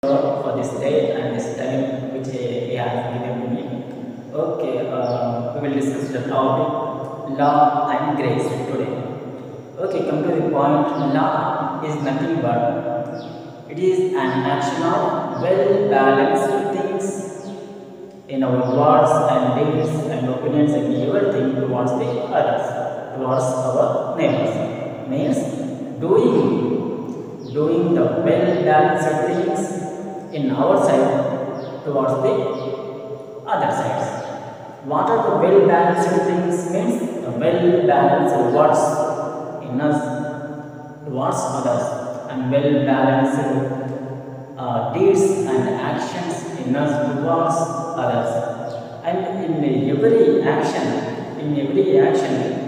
For this day and this time which he has given to me. Okay, we will discuss the topic law and grace today. Okay, come to the point. Law is nothing but it is an action of well balanced things in our words and deeds and opinions and everything towards the others, towards our neighbors. Means doing the well balanced things in our side towards the other sides. What are the well balanced things? Means the well balanced words in us towards others and well balanced deeds and actions in us towards others. And in every action,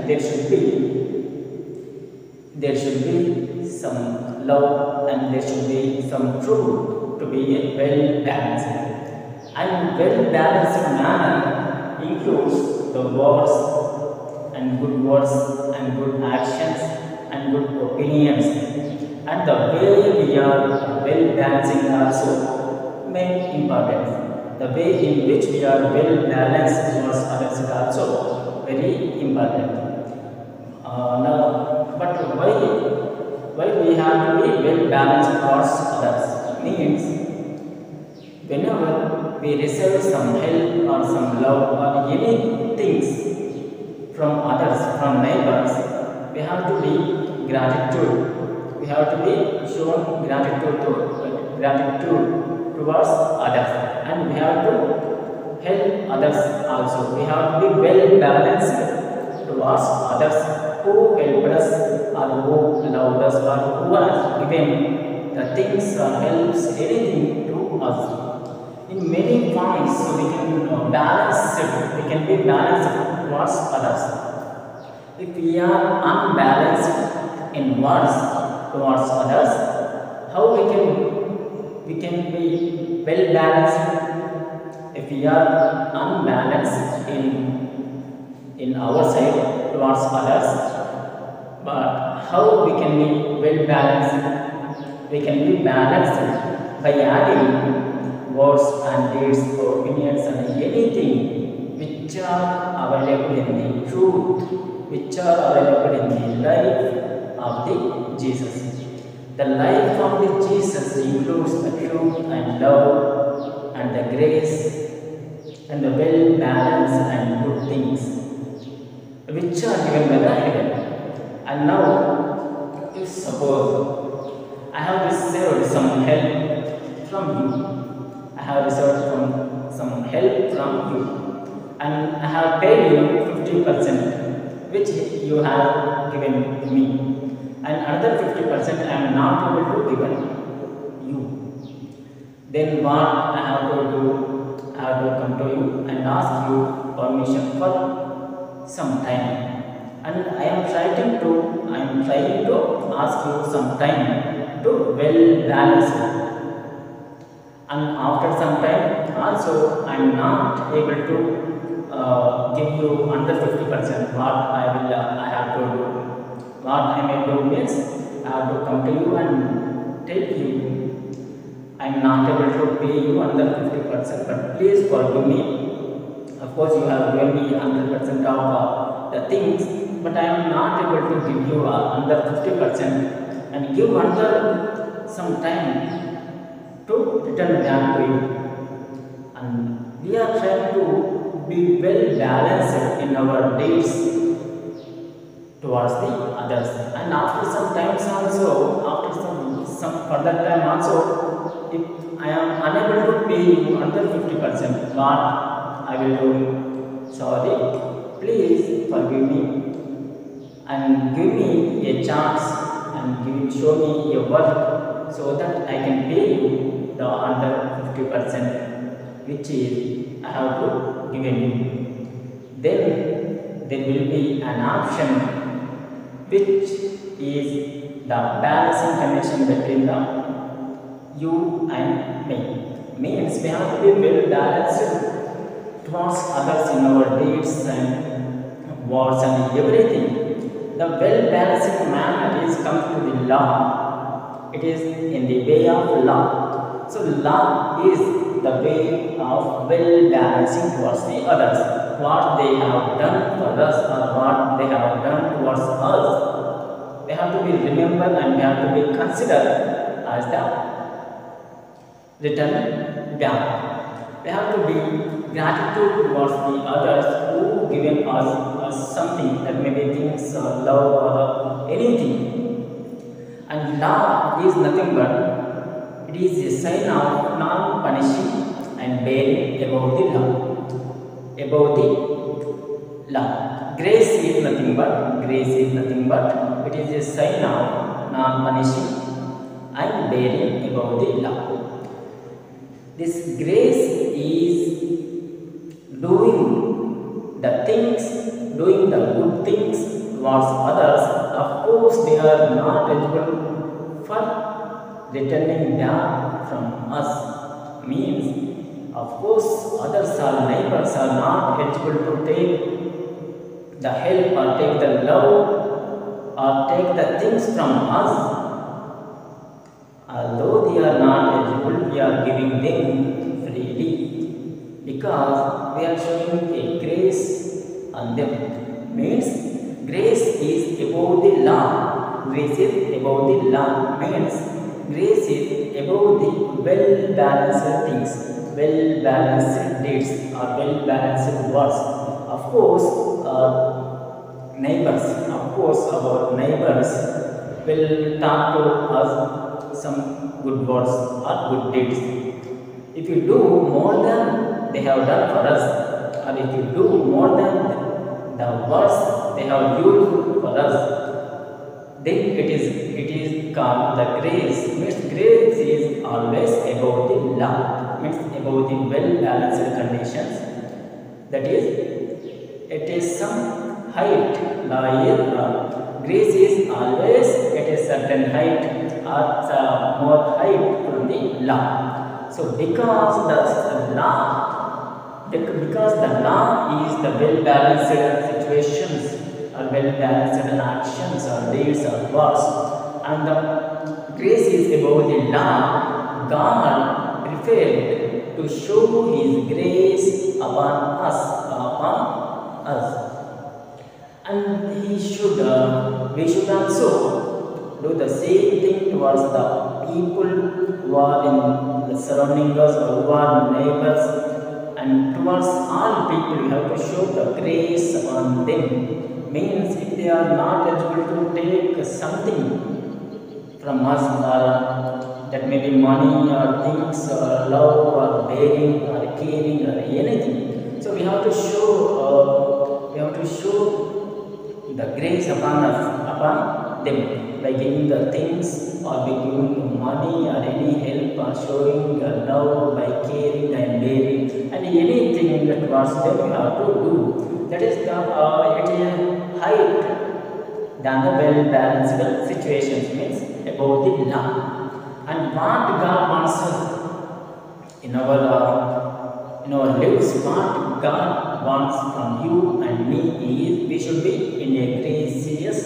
there should be some love and there should be some truth to be well balanced. And well balanced manner includes the words and good actions and good opinions. And the way we are well balancing also make importance. The way in which we are well balanced towards others is also very important. But why we have to be well balanced towards others? Means whenever we receive some help or some love or any things from others, from neighbors, we have to be gratitude. We have to be shown gratitude towards others, and we have to help others also. We have to be well balanced towards others who help us or who love us or who has given the things or helps anything to us. In many points, so we can be balanced towards others. If we are unbalanced in words towards others, how we can be well balanced? If we are unbalanced in our side towards others, but how we can be well balanced? We can be balanced by adding words and deeds, opinions and anything which are available in the truth, which are available in the life of the Jesus. The life of the Jesus includes the truth and love and the grace and the well balanced and good things which are given by the heaven. And now, if suppose I have received some help from you, and I have paid you 50%, which you have given to me, and another 50% I am not able to give you. Then what I have to do? I have to come to you and ask you permission for some time. And I am trying to ask you some time to well balance it. And after some time also I am not able to give you under 50%. What I have to do? What I may do means I have to come to you and tell you I am not able to pay you under 50%, but please forgive me. Of course, you have given me 100% of the things, but I am not able to give you under 50% and give under some time to return back to you. And we are trying to be well balanced in our deeds towards the others. And after some times also, after some further time also, if I am unable to pay you under 50%, what I will do? Sorry, please forgive me and give me a chance and show me your work so that I can pay you the under 50% which is I have to give you. Then there will be an option which is the balancing connection between you and me. Means we have to be well balanced towards others in our deeds and words and everything. The well balanced manner is come to the law It is in the way of law. So law is the way of well balancing towards the others. What they have done for us or what they have done towards us, they have to be remembered and we have to be considered as the return back. We have to be gratitude towards the others who given us something, that may be things or love or anything. And law is nothing but it is a sign of non-punishing and bearing above the law. Above the law. Grace is nothing but it is a sign of non-punishing and bearing above the law. This grace is doing the things, doing the good things towards others. Of course, they are not eligible for returning back from us. Means, of course, others or neighbors are not eligible to take the help or take the love or take the things from us. Although they are not eligible, we are giving them freely because we are showing a grace on them. Means grace is above the law. Grace is above the law. Means grace is above the well balanced things, well balanced deeds or well balanced words. Of course, our neighbors will talk to us some good words or good deeds. If you do more than they have done for us, or if you do more than the words they have used for us, then it is called the grace. Means grace is always above the law. Means above the well balanced conditions. That is, it is some height. Grace is always at a certain height or more height from the law. So because the law is the well balanced situations or well balanced actions or deeds or words, and the grace is above the law, God preferred to show His grace upon us. And we should also do the same thing towards the people who are in the surrounding us or who are neighbors, and towards all people we have to show the grace upon them. Means if they are not eligible to take something from us, or that may be money or things or love or bearing or caring or anything, so we have to show the grace upon them by giving the things or by giving the money or any help or showing love by caring and bearing and anything that towards them we have to do. That is the it is height than the well balanced situations, means above the law. And what God wants us in our lives, what God wants from you and me is we should be in a gracious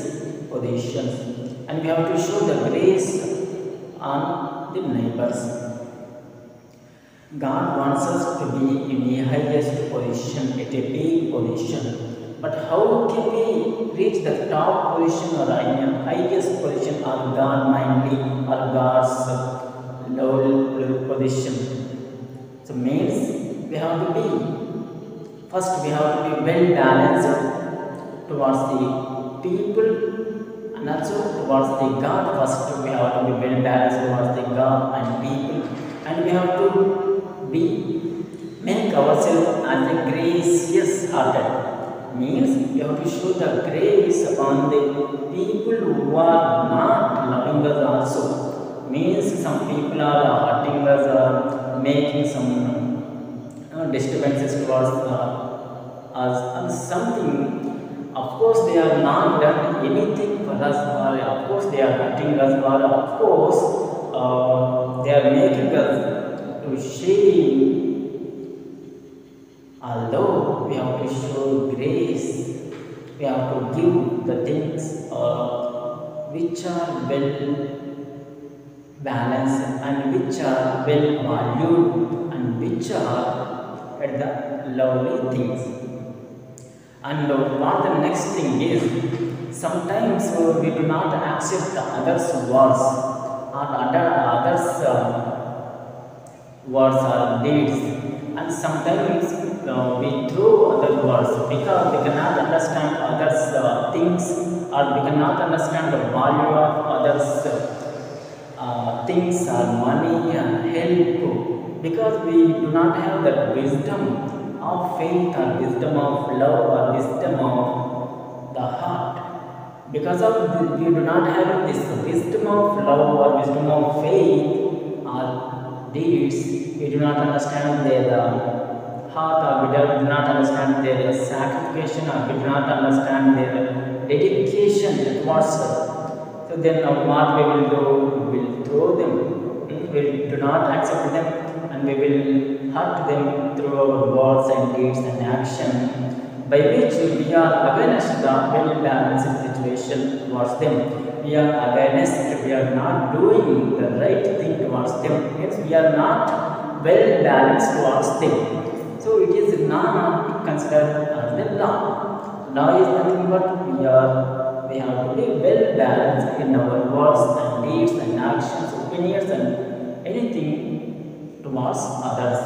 position, and we have to show the grace on the neighbors. God wants us to be in the highest position, at a big position. But how can we reach the top position or the highest position or God mindly or God's low position? So means we have to be, first we have to be well balanced towards the people and also towards the God. First we have to be well balanced towards the God and people, and we have to make ourselves as a gracious hearted. Means we have to show the grace upon the people who are not loving us also. Means some people are hurting us or making some disturbances towards us and something. Of course they are not done anything for us, or of course they are hurting us, or of course they are making us to shame. Although we have to show grace, we have to give the things which are well balanced and which are well valued and which are at the lovely things. And what the next thing is, sometimes we do not accept the others' words or others' words or deeds, and sometimes we throw other words because we cannot understand others' things, or we cannot understand the value of others' things or money and help, because we do not have that wisdom of faith or wisdom of love or wisdom of the heart. Because of we do not have this wisdom of love or wisdom of faith or deeds, we do not understand their heart, or we do not understand their sacrifice, or we do not understand their dedication towards us. So then what we will do, we will throw them, we do not accept them, and we will hurt them through our words and deeds and action, by which we are against the well-balanced situation towards them. We are against, we are not doing the right thing towards them, means we are not well-balanced towards them. So it is not considered as the law. Law is nothing but we have to be well balanced in our words and deeds and actions, opinions and anything towards others.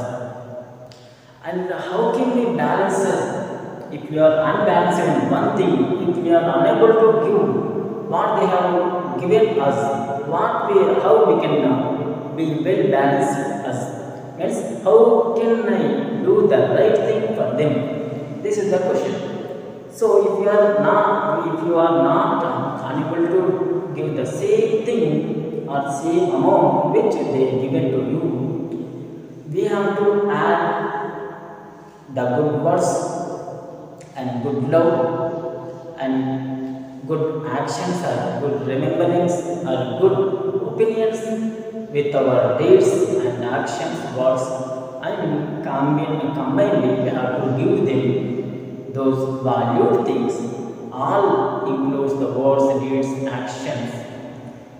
And how can we balance if we are unbalanced in one thing, if we are unable to give what they have given us, how we can be well balanced us? Means how can I do the right thing for them? This is the question. So if you are not unable to give the same thing or same amount which they given to you, we have to add the good words and good love and good actions or good remembrance or good opinions with our deeds and actions, words, and combinedly we have to give them those valued things. All includes the words, deeds, actions.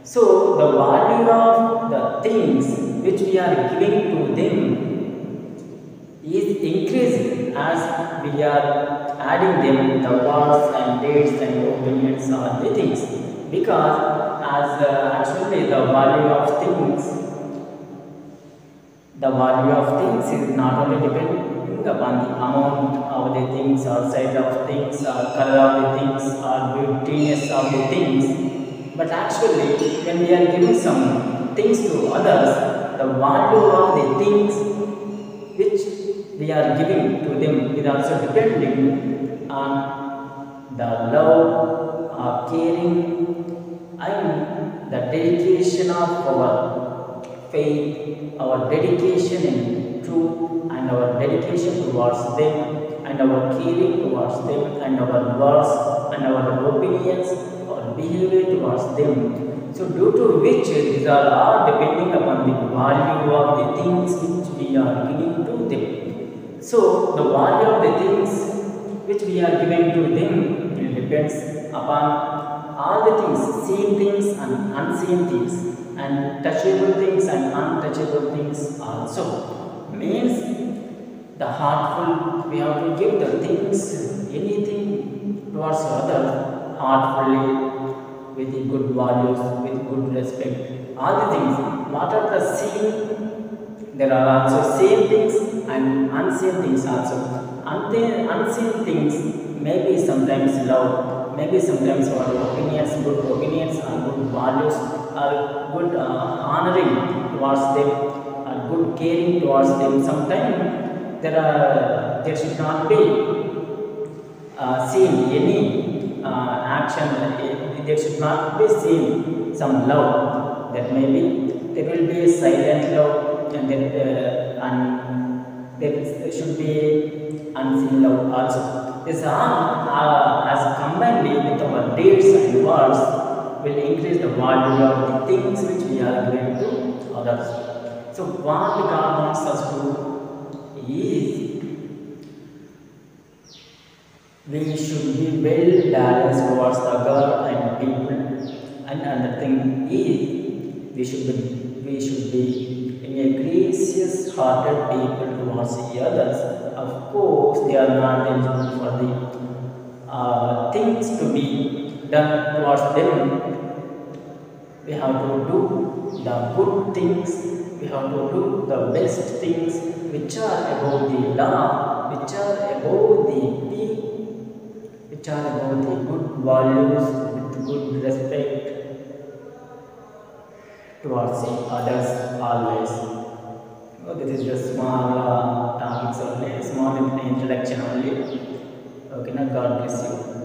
So the value of the things which we are giving to them is increasing as we are adding them the words and deeds and opinions or the things, because as actually the value of things is not only depending upon the amount of the things or size of things or color of the things or beautiness of the things, but actually when we are giving some things to others, the value of the things which we are giving to them is also depending on the love or caring and the dedication of our faith, our dedication in truth, and our dedication towards them, and our caring towards them, and our words and our opinions or behavior towards them. So due to which these are all depending upon the value of the things which we are giving to them. So the value of the things which we are giving to them depends upon all the things, seen things and unseen things, and touchable things and untouchable things also. Means the heartful, we have to give the things, anything towards others heartfully, with the good values, with good respect. All the things, what are the seen, there are also seen things and unseen things also. Unseen things may be sometimes love, maybe sometimes our opinions, good opinions or good values, or good honoring towards them, or good caring towards them. Sometimes there should not be seen any action, there should not be seen some love. That may be there will be a silent love, and there should be unseen love also. This as combined with our deeds and words will increase the value of the things which we are giving to others. So what God wants us to do is we should be well balanced towards the God and people. And another thing is we should be in a gracious hearted people towards the others. Of course, they are not eligible for the things to be done towards them. We have to do the good things, we have to do the best things which are above the law, which are above the peak, which are above the good values with good respect towards the others always. So this is just small topics only, small introduction only. Okay, now God bless you.